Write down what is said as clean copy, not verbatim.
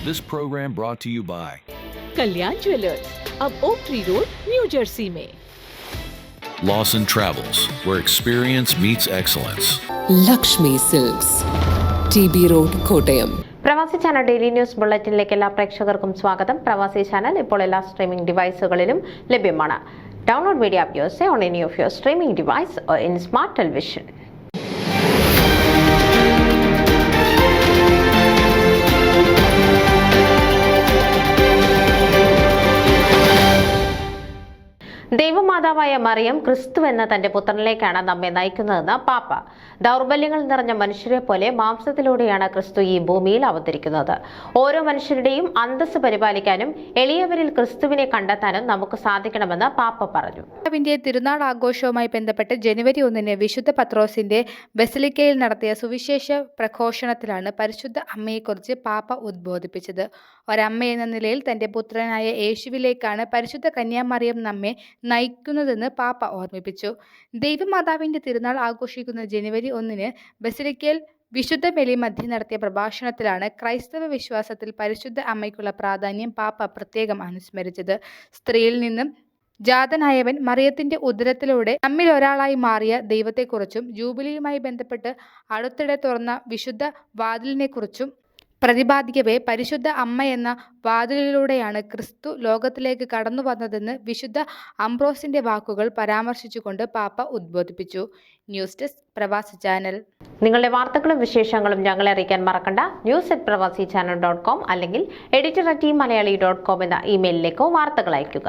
This program brought to you by Kalyan jewellers, अब Oak Tree Road, New Jersey में। Lawson Travels, where experience meets excellence. Lakshmi silks, TB road, Kottayam. Pravasi channel daily news ബുള്ളറ്റിനിലേക്ക് എല്ലാ പ്രേക്ഷകർക്കും സ്വാഗതം. പ്രവാസി channel ഇപ്പോൾ എല്ലാ streaming ഡിവൈസുകളിലും ലഭ്യമാണ്. Download media app use on any of your streaming device or in smart television. ദൈവമാതാവായ മറിയം ക്രിസ്തു എന്ന തന്റെ പുത്രനിലേക്കാണ് നമ്മെ നയിക്കുന്നതെന്ന് പാപ്പ. ദൗർബല്യങ്ങൾ നിറഞ്ഞ മനുഷ്യരെ പോലെ മാംസത്തിലൂടെയാണ് ക്രിസ്തു ഈ ഭൂമിയിൽ അവതരിക്കുന്നത്. ഓരോ മനുഷ്യരുടെയും അന്തസ്സ് പരിപാലിക്കാനും എളിയവരിൽ ക്രിസ്തുവിനെ കണ്ടെത്താനും നമുക്ക് സാധിക്കണമെന്ന് പാപ്പ പറഞ്ഞു. തിരുനാൾ ആഘോഷവുമായി ബന്ധപ്പെട്ട് ജനുവരി 1 വിശുദ്ധ പത്രോസിന്റെ ബസിലിക്കയിൽ നടത്തിയ സുവിശേഷ പ്രഘോഷണത്തിലാണ് പരിശുദ്ധ അമ്മയെക്കുറിച്ച് പാപ്പ ഉദ്ബോധിപ്പിച്ചത്. ഒരമ്മ എന്ന നിലയിൽ തന്റെ പുത്രനായ യേശുവിലേക്കാണ് പരിശുദ്ധ കന്യാമറിയം നമ്മെ നയിക്കുന്നതെന്ന് പാപ്പ ഓർമ്മിപ്പിച്ചു. ദൈവമാതാവിന്റെ തിരുനാൾ ആഘോഷിക്കുന്ന ജനുവരി 1 ബസിലിക്കയിൽ വിശുദ്ധ ബലി മധ്യ നടത്തിയ പ്രഭാഷണത്തിലാണ് ക്രൈസ്തവ വിശ്വാസത്തിൽ പരിശുദ്ധ അമ്മയ്ക്കുള്ള പ്രാധാന്യം പാപ്പ പ്രത്യേകം അനുസ്മരിച്ചത്. സ്ത്രീയിൽ നിന്നും ജാതനായവൻ മറിയത്തിന്റെ ഉദരത്തിലൂടെ നമ്മിൽ ഒരാളായി മാറിയ ദൈവത്തെക്കുറിച്ചും ജൂബിലിയുമായി ബന്ധപ്പെട്ട് അടുത്തിടെ തുറന്ന വിശുദ്ധ വാതിലിനെക്കുറിച്ചും പ്രതിപാദിക്കവേ പരിശുദ്ധ അമ്മ എന്ന വാതിലിലൂടെയാണ് ക്രിസ്തു ലോകത്തിലേക്ക് കടന്നു വന്നതെന്ന് വിശുദ്ധ അംബ്രോസിന്റെ വാക്കുകൾ പരാമർശിച്ചുകൊണ്ട് പാപ്പ ഉദ്ബോധിപ്പിച്ചു. ന്യൂസ് ഡെസ്ക് പ്രവാസി ചാനൽ. നിങ്ങളുടെ വാർത്തകളും വിശേഷങ്ങളും ഞങ്ങളെ അറിയിക്കാൻ മറക്കണ്ട. news@pravasichannel.com അല്ലെങ്കിൽ editor@tmalayaali.com എന്ന ഇമെയിലിലേക്കോ വാർത്തകൾ അയയ്ക്കുക.